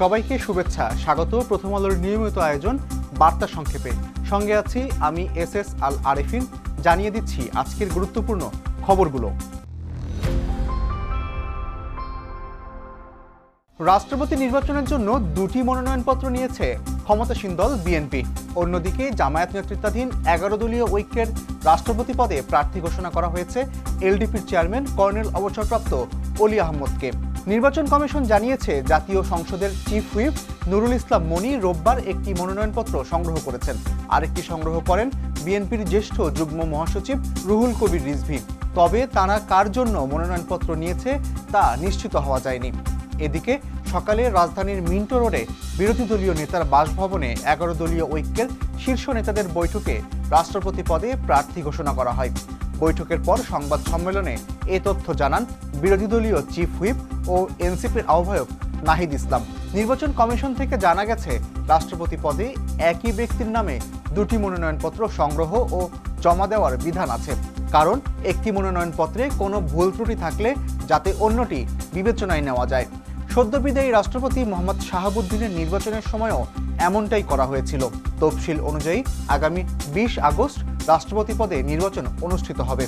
সবাইকে শুভেচ্ছা, স্বাগত প্রথম আলোর নিয়মিত আয়োজন বার্তা সংক্ষেপে। সঙ্গে আছি আমি এস আল আরেফিন। জানিয়ে দিচ্ছি আজকের গুরুত্বপূর্ণ খবরগুলো। রাষ্ট্রপতি নির্বাচনের জন্য 2টি মনোনয়নপত্র নিয়েছে ক্ষমতাসীন দল বিএনপি। অন্যদিকে জামায়াত নেতৃত্বাধীন 11 দলীয় ঐক্যের রাষ্ট্রপতি পদে প্রার্থী ঘোষণা করা হয়েছে এলডিপির চেয়ারম্যান কর্নেল অবসরপ্রাপ্ত অলি আহমদকে। নির্বাচন কমিশন জানিয়েছে জাতীয় সংসদের চিফ হুইপ নুরুল ইসলাম মনি রোববার একটি মনোনয়নপত্র সংগ্রহ করেছেন। আরেকটি সংগ্রহ করেন বিএনপির জ্যেষ্ঠ যুগ্ম মহাসচিব রুহুল কবির রিজভী। তবে তারা কার জন্য মনোনয়নপত্র নিয়েছে তা নিশ্চিত হওয়া যায়নি। এদিকে সকালে রাজধানীর মিন্টো রোডে বিরোধী দলীয় নেতার বাসভবনে 11 দলীয় ঐক্যের শীর্ষ নেতাদের বৈঠকে রাষ্ট্রপতি পদে প্রার্থী ঘোষণা করা হয়। বৈঠকের পর সংবাদ সম্মেলনে এ তথ্য জানান বিরোধী দলীয় চিফ হুইপ ও এনসিপির আহ্বায়ক নাহিদ ইসলাম। নির্বাচন কমিশন থেকে জানা গেছে রাষ্ট্রপতি পদে একই ব্যক্তির নামে 2টি মনোনয়নপত্র সংগ্রহ ও জমা দেওয়ার বিধান আছে, কারণ একটি মনোনয়নপত্রে কোনো ভুল ত্রুটি থাকলে যাতে অন্যটি বিবেচনায় নেওয়া যায়। সদ্যবিদায়ী রাষ্ট্রপতি মোহাম্মদ শাহাবুদ্দিনের নির্বাচনের সময়ও এমনটাই করা হয়েছিল। তফসিল অনুযায়ী আগামী 20 আগস্ট রাষ্ট্রপতি পদে নির্বাচন অনুষ্ঠিত হবে।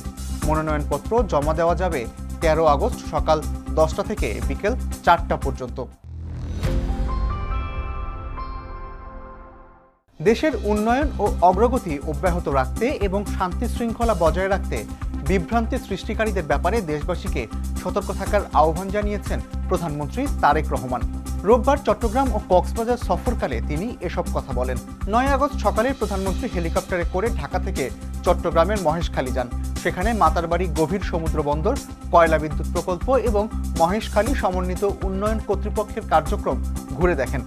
মনোনয়নপত্র জমা দেওয়া যাবে 13 আগস্ট সকাল 10টা থেকে বিকেল 4টা পর্যন্ত। দেশের উন্নয়ন ও অগ্রগতি অব্যাহত রাখতে এবং শান্তি শৃঙ্খলা বজায় রাখতে বিভ্রান্তি সৃষ্টিকারীদের ব্যাপারে দেশবাসীকে সতর্ক থাকার আহ্বান জানিয়েছেন প্রধানমন্ত্রী তারেক রহমান। রোববার চট্টগ্রাম ও কক্সবাজার সফরকালে তিনি এসব কথা বলেন। 9 আগস্ট সকালে প্রধানমন্ত্রী হেলিকপ্টারে করে ঢাকা থেকে চট্টগ্রামের মহেশখালী যান। সেখানে মাতারবাড়ি গভীর সমুদ্র বন্দর, কয়লা বিদ্যুৎ প্রকল্প এবং মহেশখালী সমন্বিত উন্নয়ন কর্তৃপক্ষের কার্যক্রম ঘুরে দেখেন।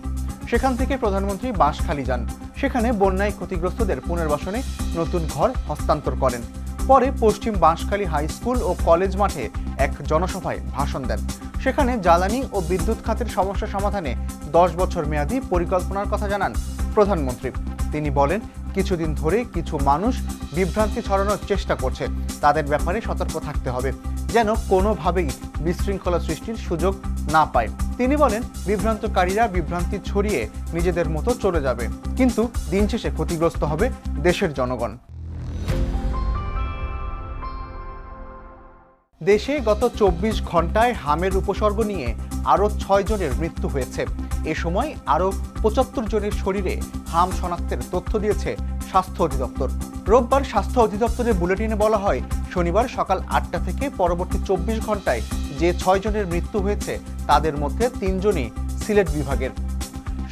সেখান থেকে প্রধানমন্ত্রী বাঁশখালী যান। সেখানে বন্যায় ক্ষতিগ্রস্তদের পুনর্বাসনে নতুন ঘর হস্তান্তর করেন। পরে পশ্চিম বাঁশখালী হাই স্কুল ও কলেজ মাঠে এক জনসভায় ভাষণ দেন। সেখানে জ্বালানি ও বিদ্যুৎ খাতের সমস্যা সমাধানে 10 বছর মেয়াদী পরিকল্পনার কথা জানান প্রধানমন্ত্রী। তিনি বলেন, কিছুদিন ধরে কিছু মানুষ বিভ্রান্তি ছড়ানোর চেষ্টা করছে, তাদের ব্যাপারে সতর্ক থাকতে হবে যেন কোনোভাবেই বিশৃঙ্খলা সৃষ্টির সুযোগ না পায়। তিনি বলেন, বিভ্রান্তকারীরা বিভ্রান্তি ছড়িয়ে নিজেদের মতো চলে যাবে, কিন্তু দিন শেষে ক্ষতিগ্রস্ত হবে দেশের জনগণ। দেশে গত 24 ঘন্টায় হামের উপসর্গ নিয়ে আরও 6 জনের মৃত্যু হয়েছে। এ সময় আরও 75 জনের শরীরে হাম শনাক্তের তথ্য দিয়েছে স্বাস্থ্য অধিদপ্তর। রোববার স্বাস্থ্য অধিদপ্তরের বুলেটিনে বলা হয়, শনিবার সকাল 8টা থেকে পরবর্তী 24 ঘন্টায় যে 6 জনের মৃত্যু হয়েছে তাদের মধ্যে 3 জনই সিলেট বিভাগের।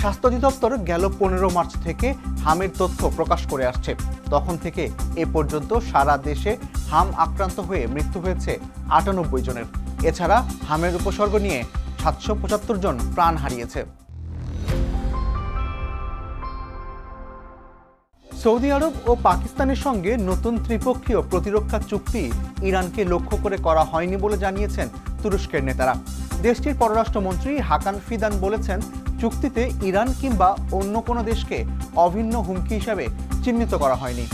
স্বাস্থ্য অধিদপ্তর গেল 15 মার্চ থেকে হামের তথ্য প্রকাশ করে আসছে। তখন থেকে এ পর্যন্ত সারা দেশে হাম আক্রান্ত হয়ে মৃত্যু হয়েছে 98 জনের। এছাড়া হামের উপসর্গ নিয়ে 775 জন প্রাণ হারিয়েছে। সৌদি আরব ও পাকিস্তানের সঙ্গে নতুন ত্রিপক্ষীয় প্রতিরক্ষা চুক্তি ইরানকে লক্ষ্য করে করা হয়নি বলে জানিয়েছেন তুরস্কের নেতারা। দেশটির পররাষ্ট্রমন্ত্রী হাকান ফিদান বলেছেন, চুক্তিতে ইরান কিংবা অন্য কোনো দেশকে অভিন্ন হুমকি হিসাবে চিহ্নিত করা হয়নি।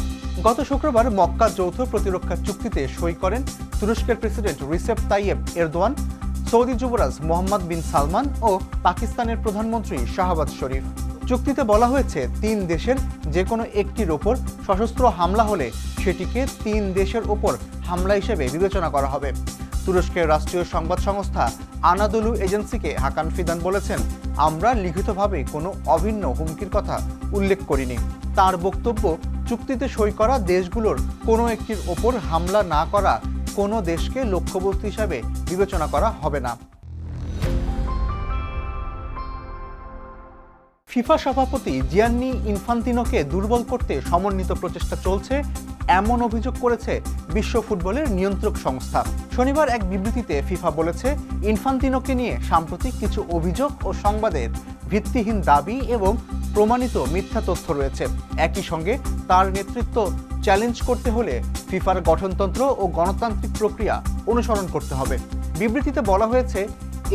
গত শুক্রবার মক্কা যৌথ প্রতিরক্ষা চুক্তিতে সই করেন তুরস্কের president Recep Tayyip Erdogan, Saudi যুবরাজ মোহাম্মদ বিন সালমান ও পাকিস্তানের প্রধানমন্ত্রী শাহবাজ শরীফ। চুক্তিতে বলা হয়েছে, 3 দেশের যে কোনো একটির ওপর সশস্ত্র হামলা হলে সেটিকে 3 দেশের ওপর হামলা হিসেবে বিবেচনা করা হবে। তুরস্কের রাষ্ট্রীয় সংবাদ সংস্থা আনাদোলু এজেন্সিকে হাকান ফিদান বলেছেন, আমরা লিখিতভাবে কোনো অভিন্ন হুমকির কথা উল্লেখ করিনি। তার বক্তব্য, চুক্তিতে সই করা দেশগুলোর কোনো একটির ওপর হামলা না করা কোনো দেশকে লক্ষ্যবস্তু হিসাবে বিবেচনা করা হবে না। ফিফা সভাপতি জিয়ান্নি ইনফান্তিনোকে দুর্বল করতে সমন্বিত প্রচেষ্টা চলছে, এমন অভিযোগ করেছে বিশ্ব ফুটবলের নিয়ন্ত্রক সংস্থা। শনিবার এক বিবৃতিতে ফিফা বলেছে, ইনফান্তিনোকে নিয়ে সাম্প্রতিক কিছু অভিযোগ ও সংবাদের ভিত্তিহীন দাবি এবং প্রমাণিত মিথ্যা তথ্য রয়েছে। একই সঙ্গে তার নেতৃত্ব চ্যালেঞ্জ করতে হলে ফিফার গঠনতন্ত্র ও গণতান্ত্রিক প্রক্রিয়া অনুসরণ করতে হবে। বিবৃতিতে বলা হয়েছে,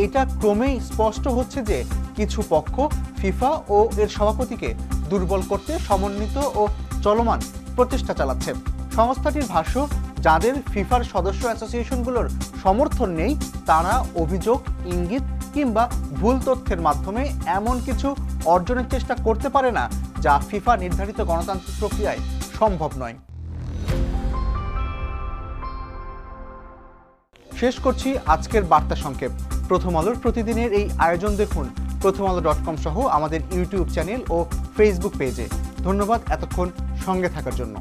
এটা ক্রমেই স্পষ্ট হচ্ছে যে কিছু পক্ষ ফিফা ও এর সভাপতিকে দুর্বল করতে সমন্বিত ও চলমান প্রচেষ্টা চালাচ্ছে। সংস্থাটির ভাষ্য, যাদের ফিফার সদস্য অ্যাসোসিয়েশনগুলোর সমর্থন নেই তারা অভিযোগ, ইঙ্গিত কিংবা ভুল তথ্যের মাধ্যমে এমন কিছু অর্জনের চেষ্টা করতে পারে না যা ফিফা নির্ধারিত গণতান্ত্রিক প্রক্রিয়ায় সম্ভব নয়। শেষ করছি আজকের বার্তা সংক্ষেপ। প্রথম আলোর প্রতিদিনের এই আয়োজন দেখুন prothomalo.com সহ আমাদের ইউটিউব চ্যানেল ও ফেসবুক পেজে। ধন্যবাদ এতক্ষণ সঙ্গে থাকার জন্য।